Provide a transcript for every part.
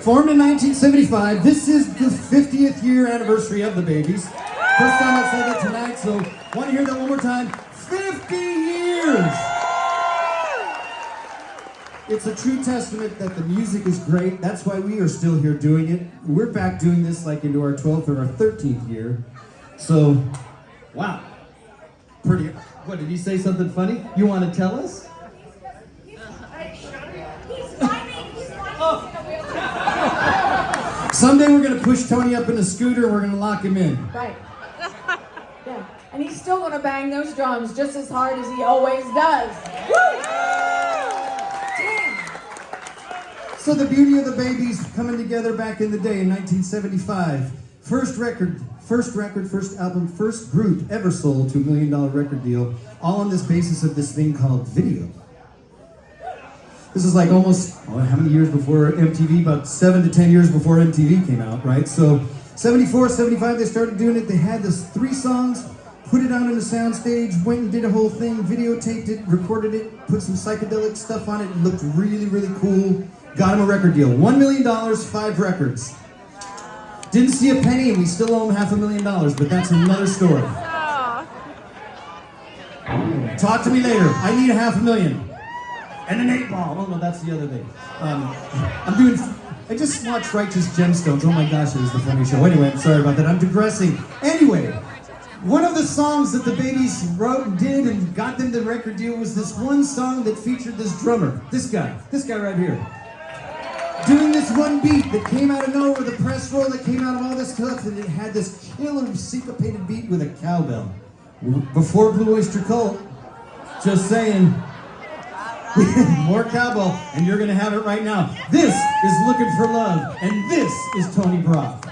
Formed in 1975, this is the 50th year anniversary of the Babies. First time I said it tonight, so want to hear that one more time? 50 years! It's a true testament that the music is great. That's why we are still here doing it. We're back doing this like into our 12th or our 13th year. So, wow. Pretty, what, did he say something funny? You want to tell us? Someday we're going to push Tony up in a scooter and we're going to lock him in. Right. Yeah. And he's still going to bang those drums just as hard as he always does. Woo! Damn. So the beauty of the Babies coming together back in the day in 1975. First record, first album, first group ever sold to $1 million record deal. All on this basis of this thing called video. This is like almost, how many years before MTV? About 7 to 10 years before MTV came out, right? So 74, 75, they started doing it. They had this 3 songs, put it out on a soundstage, went and did a whole thing, videotaped it, recorded it, put some psychedelic stuff on it. It looked really, really cool. Got him a record deal. $1 million, 5 records. Didn't see a penny and we still owe him $500,000, but that's another story. Talk to me later. I need $500,000. And an 8-ball. Oh no, that's the other thing. I just watched Righteous Gemstones. Oh my gosh, it was the funny show. Anyway, I'm sorry about that. I'm digressing. Anyway, one of the songs that the Babies wrote and did and got them the record deal was this one song that featured this drummer. This guy right here. Doing this one beat that came out of nowhere, the press roll that came out of all this stuff, and it had this killer syncopated beat with a cowbell. Before Blue Oyster Cult, just saying. More cowbell, and you're gonna have it right now. This is Looking for Love, and this is Tony Brock.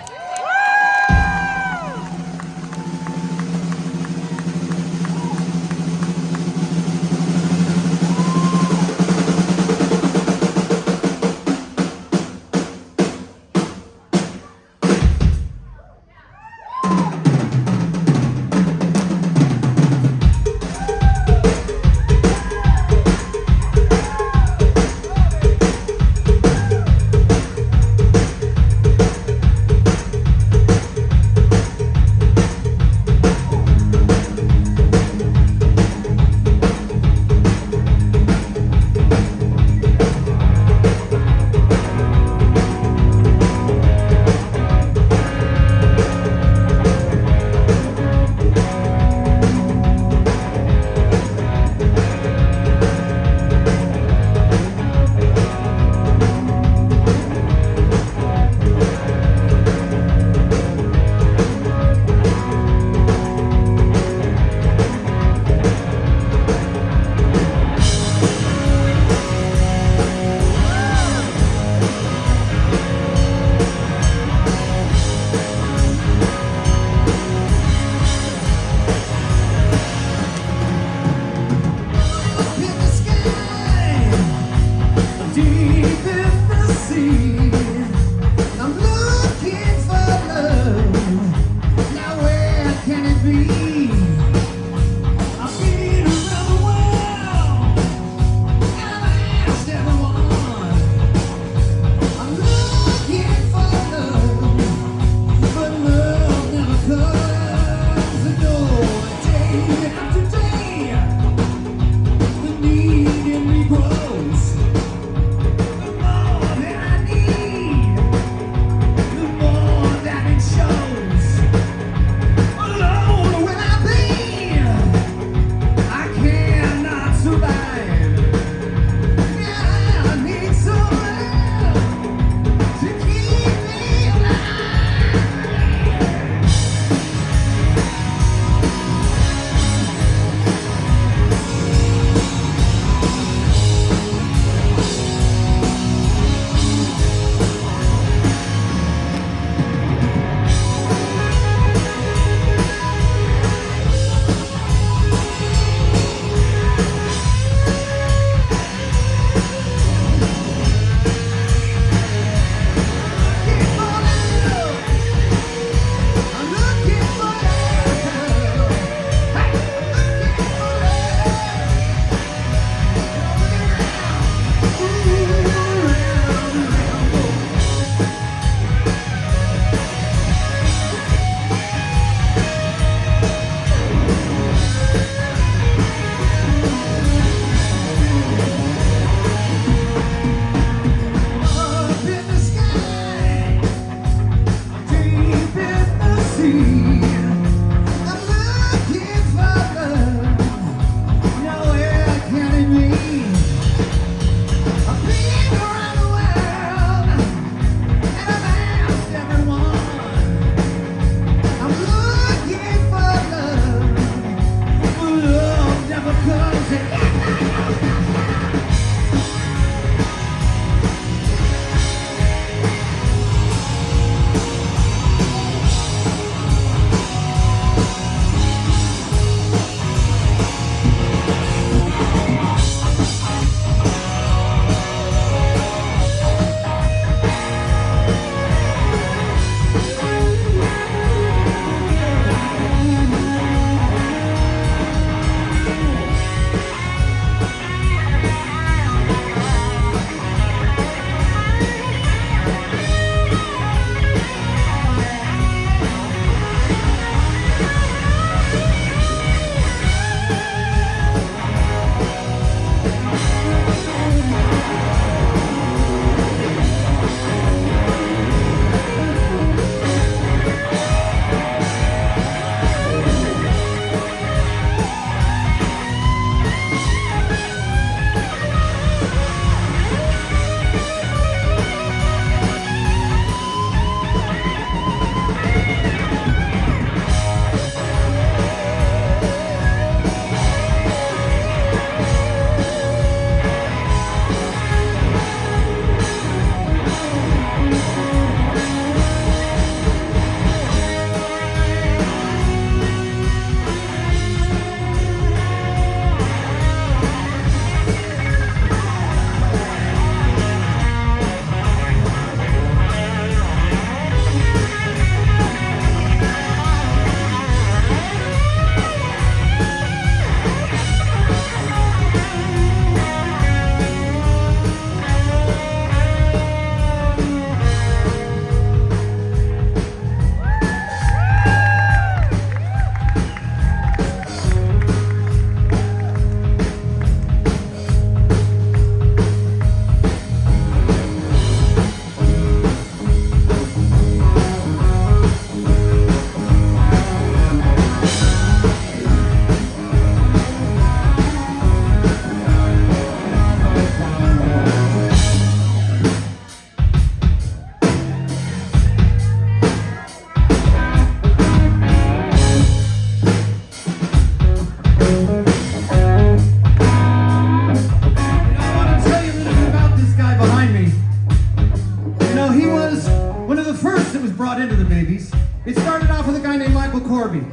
that was brought into the Babies. It started off with a guy named Michael Corby.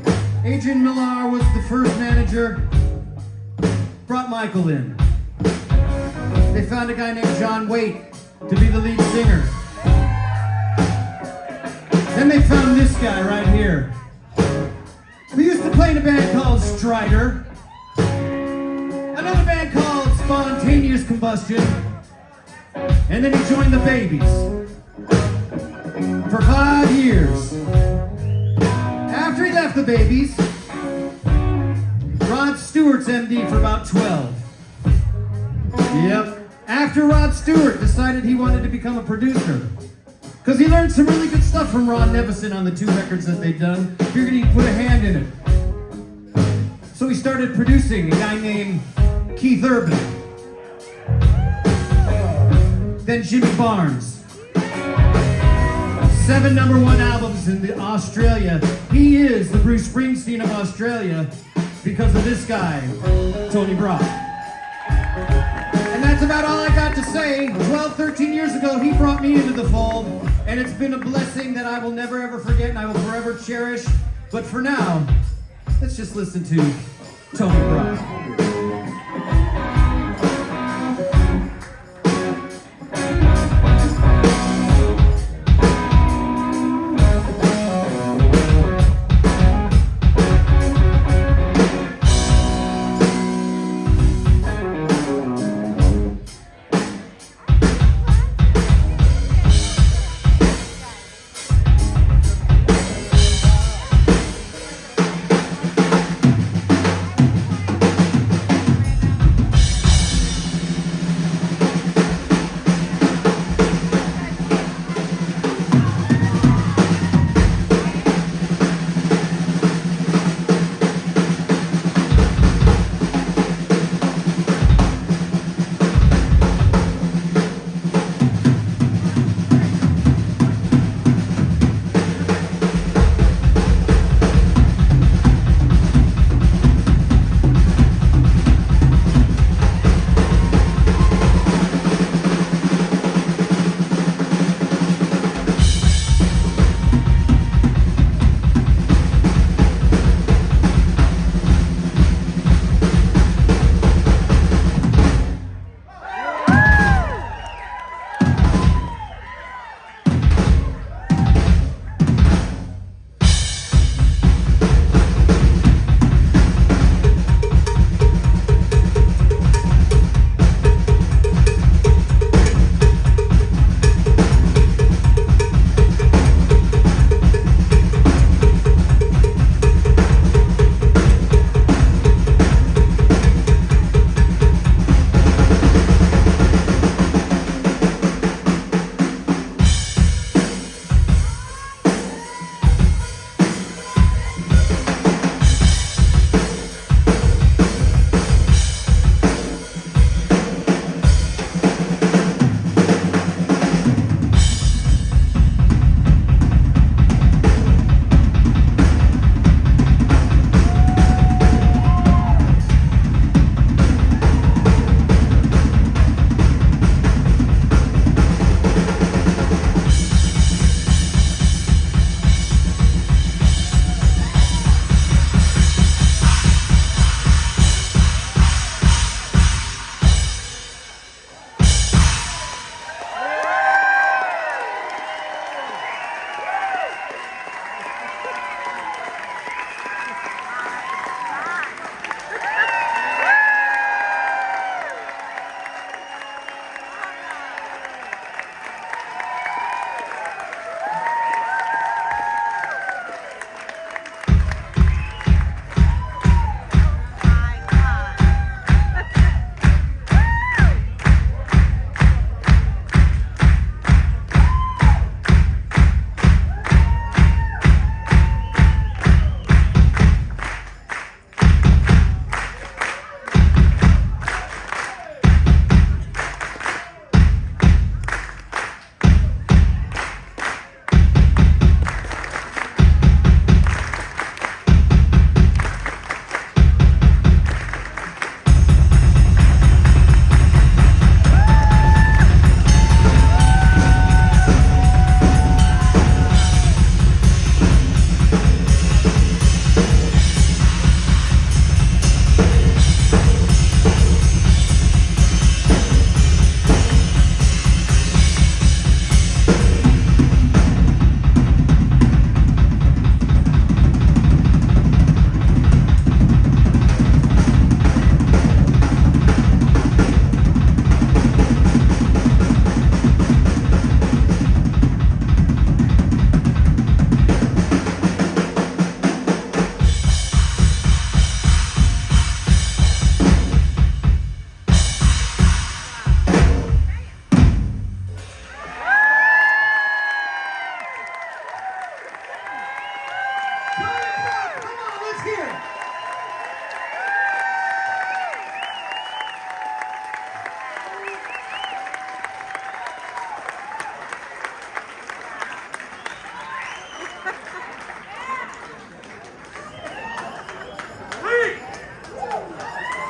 Adrian Millar was the first manager, brought Michael in. They found a guy named John Waite to be the lead singer. Then they found this guy right here. We used to play in a band called Strider, another band called Spontaneous Combustion, and then he joined the Babies for 5 years. After he left the Babies, Rod Stewart's MD for about 12. Yep. After Rod Stewart decided he wanted to become a producer, because he learned some really good stuff from Ron Nevison on the 2 records that they'd done. Figured he'd put a hand in it. So he started producing a guy named Keith Urban. Then Jimmy Barnes. 7 #1 albums in Australia. He is the Bruce Springsteen of Australia because of this guy, Tony Brock. And that's about all I got to say. 12, 13 years ago, he brought me into the fold, and it's been a blessing that I will never ever forget and I will forever cherish. But for now, let's just listen to Tony Brock.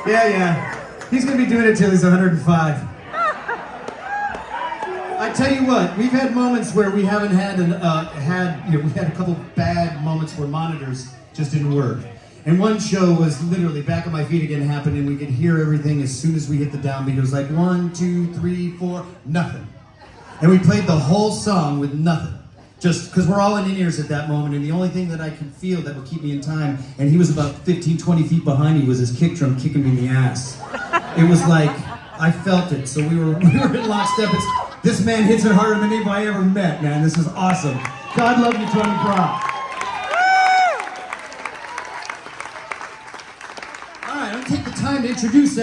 Yeah. He's gonna be doing it till he's 105. I tell you what, we've had moments where we haven't had we had a couple bad moments where monitors just didn't work. And one show was literally Back on My Feet Again happened, and we could hear everything as soon as we hit the downbeat. It was like 1, 2, 3, 4, nothing. And we played the whole song with nothing. Just because we're all in ears at that moment, and the only thing that I could feel that would keep me in time, and he was about 15, 20 feet behind me, was his kick drum kicking me in the ass. It was like, I felt it, so we were in lockstep. This man hits it harder than anybody I ever met, man. This is awesome. God love you, Tony Brock. All right, I'm gonna take the time to introduce everyone.